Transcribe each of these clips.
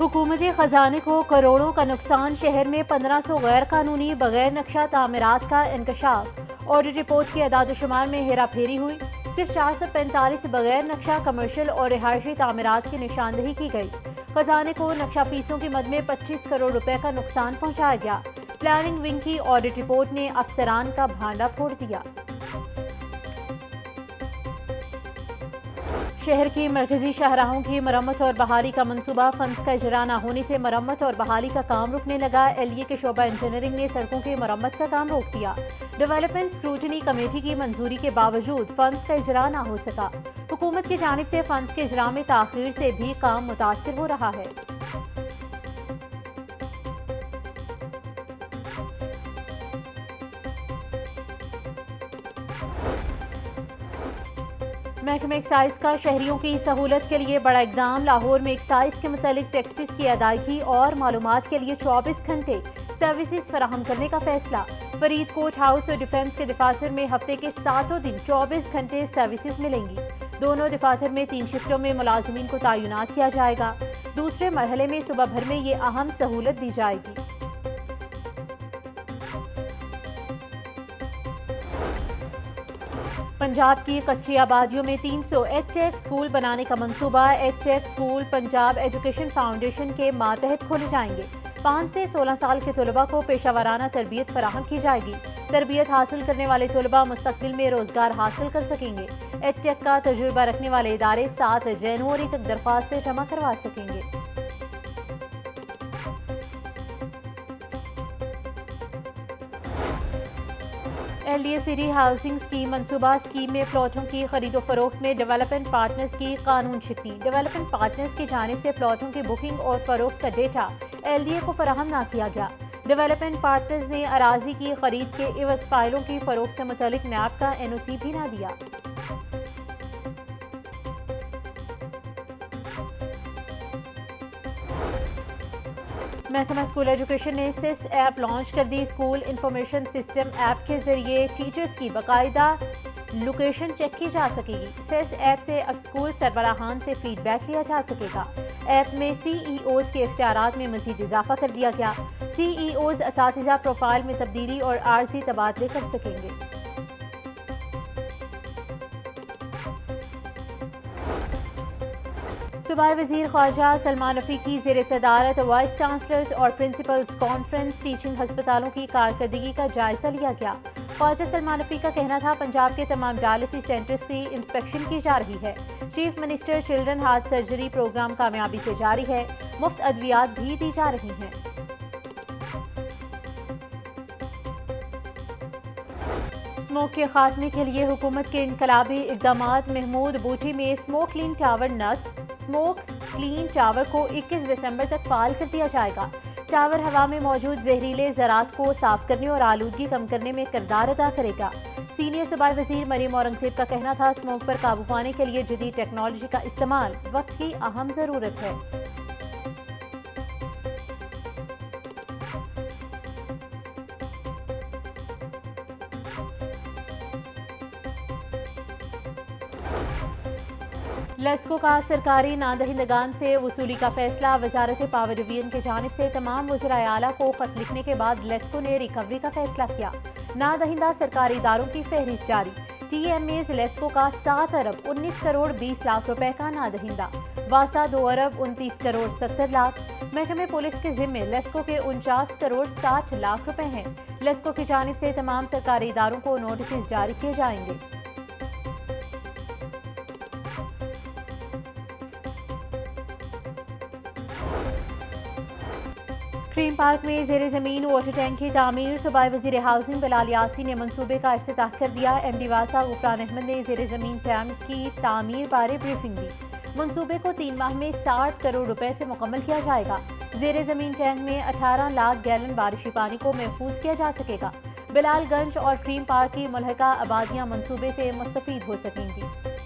हुकूमती खजाने को करोड़ों का नुकसान। शहर में 1500 गैर कानूनी बगैर नक्शा तामीरात का इंकशाफ। ऑडिट रिपोर्ट की अदाद-ओ-शुमार में हेरा फेरी हुई। सिर्फ 445 बगैर नक्शा कमर्शियल और रिहायशी तामीरात की निशानदही की गई। खजाने को नक्शा फीसों की मद में 25 करोड़ रुपए का नुकसान पहुंचाया गया। प्लानिंग विंग की ऑडिट रिपोर्ट ने अफसरान का भांडा फोड़ दिया। शहर की मरकजी शाहराहों की मरम्मत और बहाली का मंसूबा। फंड्स का इजरा न होने से मरम्मत और बहाली का काम रुकने लगा। एलडीए के शोबा इंजीनियरिंग ने सड़कों की मरम्मत का काम रोक दिया। डेवलपमेंट स्क्रूटनी कमेटी की मंजूरी के बावजूद फंड्स का इजरा न हो सका। हुकूमत की जानिब से फंड्स के इजरा में ताखीर से भी काम मुतासिर हो रहा है। महकमे एक्साइज का शहरियों की सहूलत के लिए बड़ा इकदाम। लाहौर में एक्साइज के मुतालिक टैक्सेस की अदायगी और मालूमात के लिए 24 घंटे सर्विसेज फराहम करने का फैसला। फरीदकोट हाउस और डिफेंस के दफातर में हफ्ते के 7 दिन 24 घंटे सर्विसेज मिलेंगी। दोनों दफातर में 3 शिफ्टों में मुलाजमीन को तैनात किया जाएगा। दूसरे मरहले में सुबह भर में ये अहम सहूलत दी जाएगी। पंजाब की कच्ची आबादियों में 300 एडटेक स्कूल बनाने का मंसूबा। Edtech school Punjab education foundation के मातहत खोले जाएंगे। 5 से 16 साल के तलबा को पेशावराना तरबियत फराहम की जाएगी। तरबियत हासिल करने वाले तलबा मुस्तकबिल में रोजगार हासिल कर सकेंगे। एडटेक का तजुर्बा रखने वाले इदारे 7 जनवरी तक दरख्वास्तें जमा करवा सकेंगे। एलडीए सिटी हाउसिंग स्कीम मंसूबा। स्कीम में प्लॉटों की खरीदो फरोख्त में डेवलपमेंट पार्टनर्स की कानून शिकनी। डेवलपमेंट पार्टनर्स की जानिब से प्लॉटों की बुकिंग और फरोख्त का डेटा एलडीए को फराहम न किया गया। डेवलपमेंट पार्टनर्स ने अराजी की खरीद के इवज फाइलों की फरोख्त से मुतालिक नैब का एनओसी भी न दिया। महकमा स्कूल एजुकेशन ने सिस ऐप लॉन्च कर दी। स्कूल इंफॉर्मेशन सिस्टम ऐप के जरिए टीचर्स की बाकायदा लोकेशन चेक की जा सकेगी। सिस ऐप से अब स्कूल सरबराहान से फीडबैक लिया जा सकेगा। ऐप में सीईओज के इख्तियारात में मजीद इजाफा कर दिया गया। सीईओज असातिज़ा प्रोफाइल में तब्दीली और आर्जी तबादले कर सकेंगे। सूबाई वज़ीर ख्वाजा सलमान रफ़ीकी ज़ेर सदारत वाइस चांसलर्स और प्रिंसिपल्स कॉन्फ्रेंस टीचिंग हस्पतालों की कारकर्दगी का जायजा लिया गया। ख्वाजा सलमान रफ़ीकी का कहना था पंजाब के तमाम डायलिसिस सेंटर्स की इंस्पेक्शन की जा रही है। Chief minister children heart surgery program कामयाबी से जारी है। मुफ्त अद्वियात भी दी जा रही हैं। स्मोक के खात्मे के लिए हुकूमत के इनकलाबी इक़दामात। महमूद बूटी में स्मोक क्लीन टावर नस्ब। स्मोक क्लीन टावर को 21 दिसंबर तक फाल कर दिया जाएगा। टावर हवा में मौजूद जहरीले ज़रात को साफ करने और आलूदगी कम करने में किरदार अदा करेगा। सीनियर सूबाई वज़ीर मरीम औरंगज़ेब का कहना था स्मोक पर काबू पाने के लिए जदीद टेक्नोलॉजी का इस्तेमाल वक्त की अहम ज़रूरत है। लेस्को का सरकारी नादहिंदगान से वसूली का फैसला। वजारत पावर डिवीजन की जानिब से तमाम वज़राए आला को खत लिखने के बाद लेस्को ने रिकवरी का फैसला किया। नादहिंदा सरकारी इदारों की फहरिस्त जारी। टीएमएज लेस्को का 7 अरब 19 करोड़ 20 लाख रुपए का नादहिंदा। वासा 2 अरब 29 करोड़ 70 लाख। महकमे पुलिस के जिम्मे लेस्को के 49 करोड़ 60 लाख रुपए हैं। लेस्को की जानिब से तमाम सरकारी इदारों को नोटिस जारी किए जाएंगे। क्रीम पार्क में ज़ेर ज़मीन वाटर टैंक की तामीर। सूबाई वज़ीर हाउसिंग बिलाल यासी ने मनसूबे का इफ्तिताह कर दिया। एमडी वासा गुफरान अहमद ने ज़ेर ज़मीन टैंक की तामीर बारे ब्रीफिंग दी। मनसूबे को 3 माह में 60 करोड़ रुपए से मुकम्मल किया जाएगा। ज़ेर ज़मीन टैंक में 18 लाख गैलन बारिशी पानी को महफूज किया जा सकेगा। बिलालगंज और क्रीम पार्क की मुल्हका आबादियाँ मनसूबे से मुस्तफीद हो सकेंगी।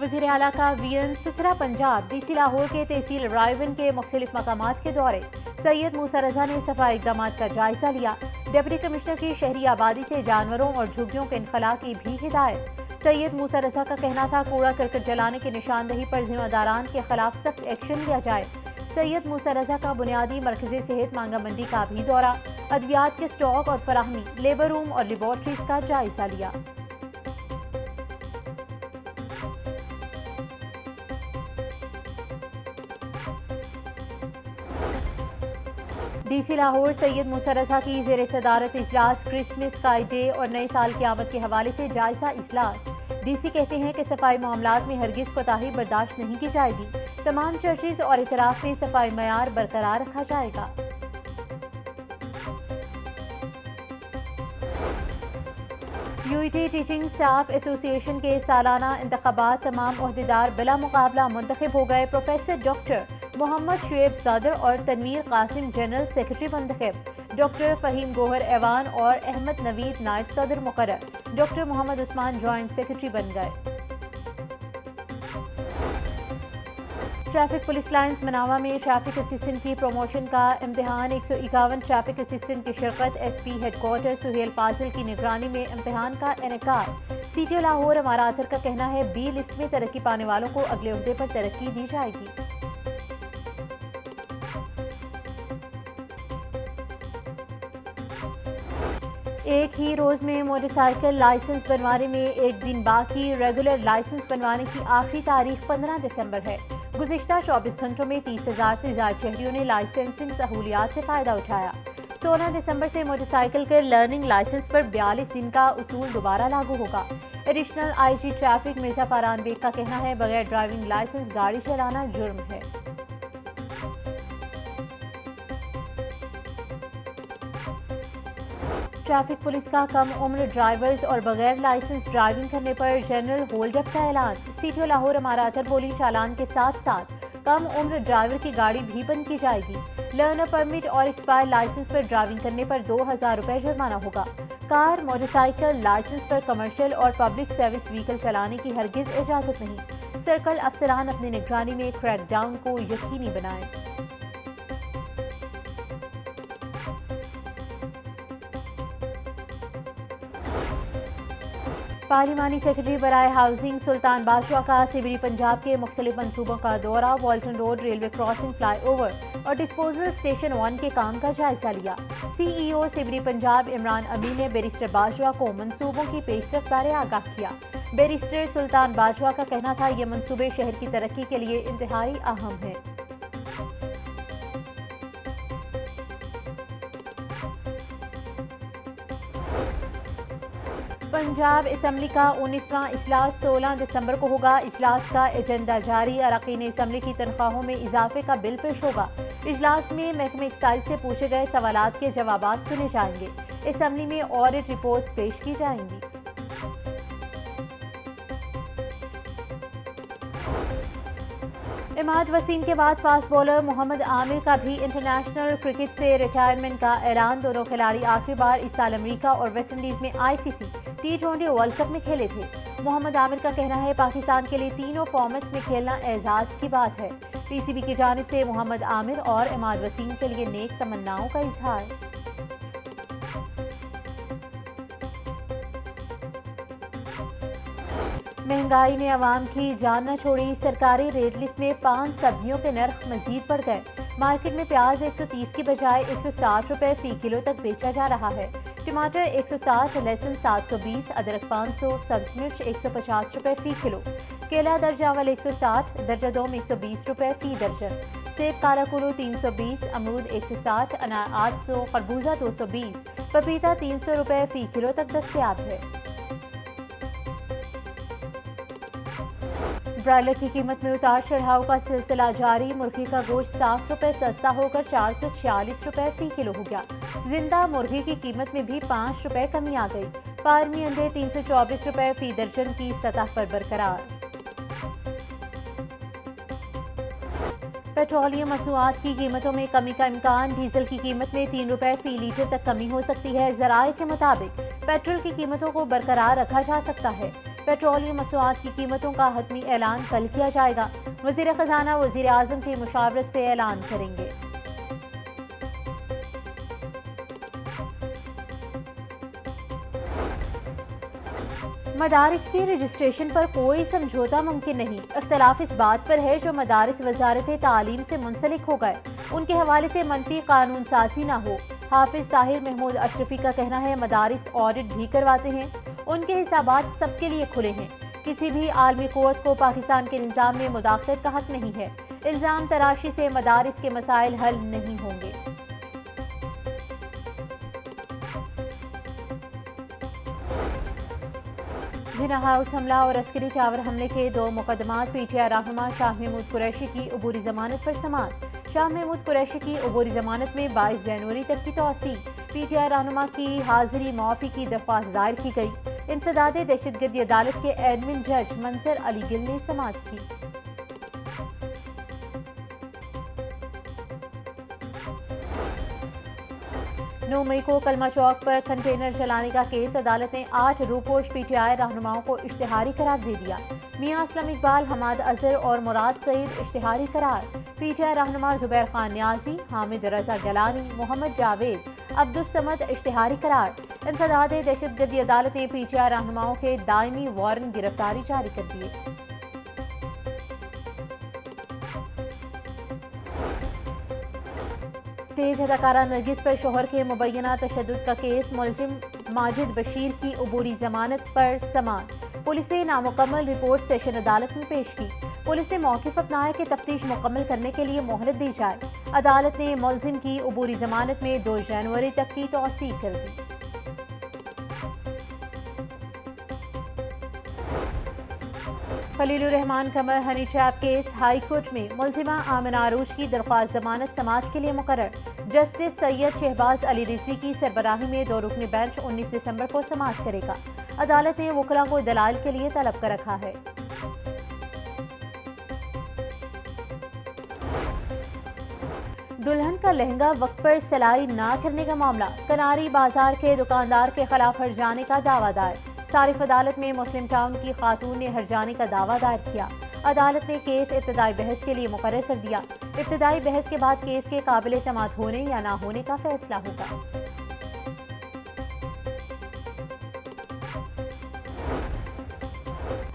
वज़ीर आला का वीएन सुथरा पंजाब डीसी लाहौर के तहसील रायवन के मुख्तलिफ मकामात के दौरे। सैयद मूसा रजा ने सफाई इक़दामात का जायजा लिया। डिप्टी कमिश्नर की शहरी आबादी से जानवरों और झुग्गियों के इनखला की भी हिदायत। सैयद मूसा रजा का कहना था कूड़ा करकट जलाने की निशानदही पर जिम्मेदारान के खिलाफ सख्त एक्शन लिया जाए। सैयद मूसा रजा का बुनियादी मरकज़ी सेहत मांगा मंडी का भी दौरा, अद्वियात के स्टॉक और फराहमी, लेबर रूम और लेबॉर्ट्रीज का जायजा लिया। डीसी लाहौर सैयद मूसा रजा की ज़ेर सदारत इजलास क्रिसमस स्काई डे और नए साल की आमद के हवाले से जायजा इजलास। डीसी कहते हैं कि सफाई मामलात में हरगिज कोताही बर्दाश्त नहीं की जाएगी। तमाम चर्चेज और इतराफ में सफाई मयार बरकरार रखा जाएगा। यूईटी टीचिंग स्टाफ एसोसिएशन के सालाना इंतखाबात तमाम ओहदेदार बिला मुकाबला मुंतखब हो गए। प्रोफेसर डॉक्टर मोहम्मद शुएब सदर और तनवीर कासिम जनरल सेक्रेटरी मुंतखब। डॉक्टर फ़हीम गोहर ऐवान और अहमद नवीद नायब सदर मुकर्रर। Doctor Mohammad Usman joint secretary बन गए। ट्रैफिक पुलिस लाइन्स मनावा में ट्रैफिक असिस्टेंट की प्रमोशन का इम्तिहान 151 ट्रैफिक असिस्टेंट की शिरकत। एसपी हेडक्वार्टर सुहेल फाजिल की निगरानी में इम्तिहान का इनेकार। सीटीओ लाहौर अमारा आतर का कहना है बी लिस्ट में तरक्की पाने वालों को अगले ओहदे पर तरक्की दी जाएगी। एक ही रोज में मोटरसाइकिल लाइसेंस बनवाने में एक दिन बाकी। रेगुलर लाइसेंस बनवाने की आखिरी तारीख 15 दिसंबर है। गुज़िश्ता 24 घंटों में 30,000 से ज़्यादा शहरियों ने लाइसेंसिंग सहूलियात से फ़ायदा उठाया। 16 दिसंबर से मोटरसाइकिल के लर्निंग लाइसेंस पर 42 दिन का उसूल दोबारा लागू होगा। Additional IG traffic Mirza Farhan Baig का कहना है बगैर ड्राइविंग लाइसेंस गाड़ी चलाना जुर्म है। ट्रैफिक पुलिस का कम उम्र ड्राइवर्स और बगैर लाइसेंस ड्राइविंग करने पर जनरल होल्डअप का ऐलान। सीटीओ लाहौर अमारा अतर बोली चालान के साथ साथ कम उम्र ड्राइवर की गाड़ी भी बंद की जाएगी। लर्नर परमिट और एक्सपायर लाइसेंस पर ड्राइविंग करने पर 2000 रुपये जुर्माना होगा। कार, मोटरसाइकिल लाइसेंस पर कमर्शियल और पब्लिक सर्विस व्हीकल चलाने की हरगिज इजाजत नहीं। सर्कल अफसरान अपनी निगरानी में क्रैकडाउन को यकीनी बनाएं। पार्लिमानी सेक्रेटरी बराए हाउसिंग सुल्तान बादशाह का सिबरी पंजाब के मुख्तलिफ मनसूबों का दौरा। वॉल्टन road railway crossing, fly over और डिस्पोजल स्टेशन 1 के काम का जायजा लिया। सीईओ सिबरी पंजाब इमरान अमीन ने बैरिस्टर बादशाह को मनसूबों की पेशरफ्त बारे आगाह किया। बैरिस्टर सुल्तान बादशाह का कहना था ये मनसूबे शहर की तरक्की के लिए इंतहाई अहम हैं। पंजाब असम्बली का 19वां इजलास 16 दिसंबर को होगा। इजलास का एजेंडा जारी। अरकान असम्बली की तनख्वाहों में इजाफे का बिल पेश होगा। इजलास में महकमे एक्साइज से पूछे गए सवालात के जवाबात सुने जाएंगे। असम्बली में ऑडिट रिपोर्ट्स पेश की जाएंगी। इमाद वसीम के बाद फास्ट बॉलर मोहम्मद आमिर का भी इंटरनेशनल क्रिकेट से रिटायरमेंट का ऐलान। दोनों खिलाड़ी आखिरी बार इस साल अमेरिका और वेस्ट इंडीज में आईसीसी T20 वर्ल्ड कप में खेले थे। मोहम्मद आमिर का कहना है पाकिस्तान के लिए तीनों फॉर्मेट्स में खेलना एजाज की बात है। पीसीबी की जानिब से मोहम्मद आमिर और इमाद वसीम के लिए नेक तमन्नाओं का इजहार। महंगाई ने आवाम की जान न छोड़ी। सरकारी रेट लिस्ट में 5 सब्जियों के नर्ख मजीद बढ़ गए। मार्केट में प्याज 130 की बजाय 160 रुपए फी किलो तक बेचा जा रहा है। टमाटर 160, लहसुन 720, अदरक 500, सब्ज मिर्च 150 रुपए फी किलो। केला दर्जा अवल 160, दर्जा दोम 120 रुपए फी दर्जन। सेब काला कुल्लू 320, अमरूद 160, अनार 800, खरबूजा 220, पपीता 300 रुपए फी किलो तक दस्तयाब है। ब्रायलर की कीमत में उतार चढ़ाव का सिलसिला जारी। मुर्गी का गोश्त 60 रुपए सस्ता होकर 446 रुपए फी किलो हो गया। जिंदा मुर्गी की कीमत में भी 5 रुपए कमी आ गई। फार्मी अंडे 324 रुपए फी दर्जन की सतह पर बरकरार। पेट्रोलियम मसूआत की कीमतों में कमी का इम्कान। डीजल की कीमत में 3 रुपए फी लीटर तक कमी हो सकती है। जराये के मुताबिक पेट्रोल की कीमतों को बरकरार रखा जा सकता है। पेट्रोलियम मसूआत की कीमतों का हतमी ऐलान कल किया जाएगा। वज़ीर ख़ज़ाना वज़ीर आज़म की मुशावरत से ऐलान करेंगे। मदारिस की रजिस्ट्रेशन पर कोई समझौता मुमकिन नहीं। इख्तलाफ इस बात पर है जो मदारिस वजारत तालीम से मुंसलिक हो गए उनके हवाले से मनफी कानून साजी न हो। हाफिज ताहिर महमूद अशरफी का कहना है मदारिस ऑडिट भी करवाते हैं, उनके हिसाबात सबके लिए खुले हैं। किसी भी आलमी कुव्वत को पाकिस्तान के निज़ाम में मुदाखलत का हक नहीं है। इल्ज़ाम तराशी से मदारिस के मसाइल हल नहीं होंगे। जिना हाउस हमला और अस्करी चावर हमले के 2 मुकदमात PTI रहनुमा शाह महमूद कुरैशी की अबूरी जमानत पर समाअत। शाह महमूद कुरैशी की अबूरी जमानत में 22 जनवरी तक की तौसी। PTI रहनुमा की हाजिरी मुआफ़ी की दरख्वास्त दायर की गई। इंसदाद दहशतगर्दी अदालत के एडमिन जज मंसर अली गिल ने समाअत की। 9 मई को कलमा चौक पर कंटेनर चलाने का केस अदालत ने 8 रूपोश PTI रहनुमाओं को इश्तिहारी करार दे दिया। मियां असलम इकबाल, हमाद अजहर और मुराद सईद इश्तिहारी करार। PTI रहनुमा जुबैर खान न्याजी, हामिद रजा गलानी, मोहम्मद जावेद, अब्दुस समद इश्तिहारी करार। इंसदाद दहशतगर्दी अदालत ने PTI रहनुमाओं के दायमी वारंट गिरफ्तारी जारी कर दिए। स्टेज अदाकारा नरगिस पर शोहर के मुबैना तशद्दुद का केस। मुलजिम माजिद बशीर की अबूरी जमानत पर समाअत। पुलिस ने नामुकम्मल रिपोर्ट सेशन अदालत में पेश की। पुलिस ने मौक़िफ़ अपनाया कि तफ्तीश मुकम्मल करने के लिए मोहलत दी जाए। अदालत ने मुलजिम की अबूरी जमानत में 2 जनवरी तक की तौसीक कर दी। Khalilur Rehman Qamar honey trap case high court में। मुलजिमा आमिना अरूज की दरख्वास्त जमानत समाज के लिए मुकर्रर। जस्टिस सैयद शहबाज अली रिजवी की सरबराही में 2 रुकनी बेंच 19 दिसंबर को समाअत करेगा। अदालत ने वकला को दलाल के लिए तलब कर रखा है। दुल्हन का लहंगा वक्त पर सिलाई ना करने का मामला। कनारी बाजार के दुकानदार के खिलाफ हर्जाने का दावा दायर। सारिफ अदालत में मुस्लिम टाउन की खातून ने हर्जाने का दावा दायर किया। अदालत ने केस इब्तदाई बहस के लिए मुकर्रर कर दिया। इब्तदाई बहस के बाद केस के काबिल समाअत होने या ना होने का फैसला होगा।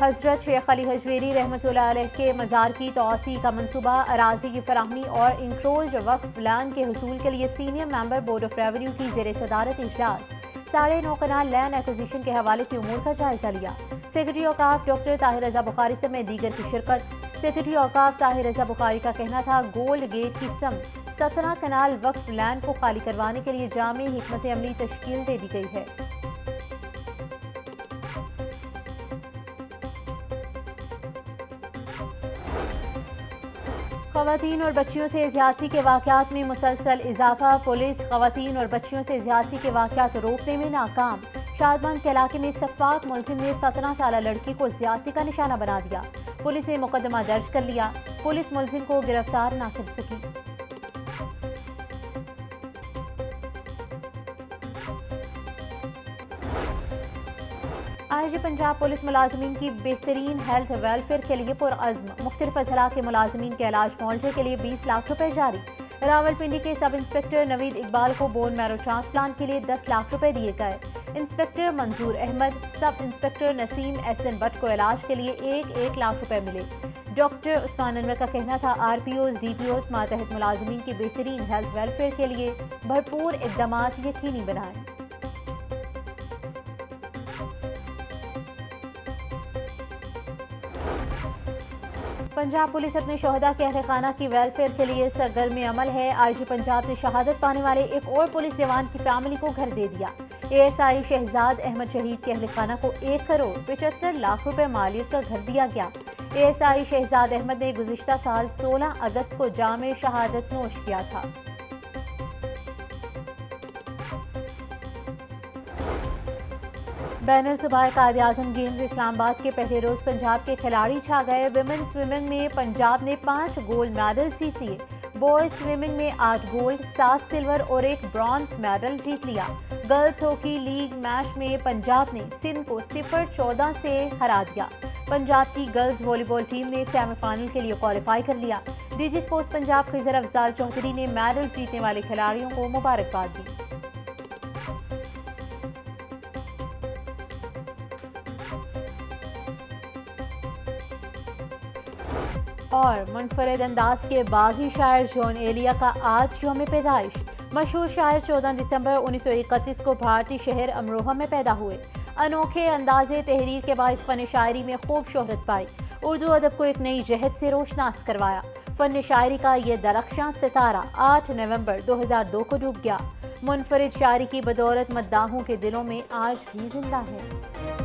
हजरत शेख अली हजवेरी रहमतुल्लाह अलैह के मज़ार की तौसी का मंसूबा, अराजी की फराहमी और इंक्रोज वक्फ लैंड के हुसूल के लिए senior member board of revenue की ज़ेरे सदारत इजलास। 9.5 कनाल लैंड एक्विजिशन के हवाले से उमूर का जायजा लिया। सेक्रेटरी औकाफ डॉक्टर ताहिर रजा बुखारी समेत दीगर की शिरकत। सेक्रेटरी औकाफ ताहिर रजा बुखारी का कहना था गोल्ड गेट की सम 17 कनाल वक्फ लैंड को खाली करवाने के लिए जामे हिकमत अमली तश्कील दे दी गई है। ख़वातीन और बच्चियों से ज़्यादती के वाक़यात में मुसलसल इजाफा। पुलिस ख़वातीन और बच्चियों से ज़्यादती के वाक़यात रोकने में नाकाम। शादबान के इलाके में सफ़ाक मुलजिम ने 17 साला लड़की को ज़्यादती का निशाना बना दिया। पुलिस ने मुकदमा दर्ज कर लिया। पुलिस मुलजिम को गिरफ्तार ना कर सकी। IG पंजाब पुलिस मुलाजमीन की बेहतरीन हेल्थ वेलफेयर के लिए पुरअज़्म। मुख्तलिफ अज़ला के मुलाजमीन के इलाज मुआवजे के लिए 20 लाख रुपए जारी। रावलपिंडी के सब इंस्पेक्टर नवीद इकबाल को बोन मैरो ट्रांसप्लांट के लिए 10 लाख रुपए दिए गए। इंस्पेक्टर मंजूर Ahmad, sub inspector Naseem SN Bhatt को इलाज के लिए 1-1 लाख रुपए मिले। डॉक्टर उस्मान अनवर का कहना था RPOs DPOs मातहत मुलाजमीन की बेहतरीन हेल्थ वेलफेयर के लिए भरपूर इक़दाम यकीनी बनाएं। पंजाब पुलिस अपने शोहदा के अहल खाना की वेलफेयर के लिए सरगर्म अमल है। IG पंजाब ने शहादत पाने वाले एक और पुलिस जवान की फैमिली को घर दे दिया। ASI शहजाद अहमद शहीद के अहल खाना को 1 करोड़ 75 लाख रुपए मालियत का घर दिया गया। ASI शहजाद अहमद ने गुज़िश्ता साल 16 अगस्त को जामे शहादत नोश किया था। बैनुल सूबाई कायद-ए-आज़म गेम्स इस्लामाबाद के पहले रोज पंजाब के खिलाड़ी छा गए। विमेन स्विमिंग में पंजाब ने 5 गोल्ड मेडल्स जीत लिए। बॉयज स्विमिंग में 8 गोल्ड, 7 सिल्वर और 1 ब्रॉन्ज मेडल जीत लिया। गर्ल्स हॉकी लीग मैच में पंजाब ने सिंध को 0-14 से हरा दिया। पंजाब की गर्ल्स वॉलीबॉल टीम ने सेमीफाइनल के लिए क्वालिफाई कर लिया। DG स्पोर्ट्स पंजाब खिजर अफजाल चौधरी ने मेडल जीतने वाले खिलाड़ियों को मुबारकबाद दी। और मुनफरद अंदाज के बागी शायर जॉन एलिया का आज यौम पैदाइश। मशहूर शायर 14 दिसंबर 1931 को भारतीय शहर अमरोहा में पैदा हुए। अनोखे अंदाजे तहरीर के बाइस फ़न शायरी में खूब शोहरत पाई। उर्दू अदब को एक नई जहत से रोशनास करवाया। फ़न शायरी का ये दरख्शां सितारा 8 नवंबर 2002 को डूब गया। मुनफरिद शायरी की बदौलत मद्दाहों के दिलों में आज भी जिंदा है।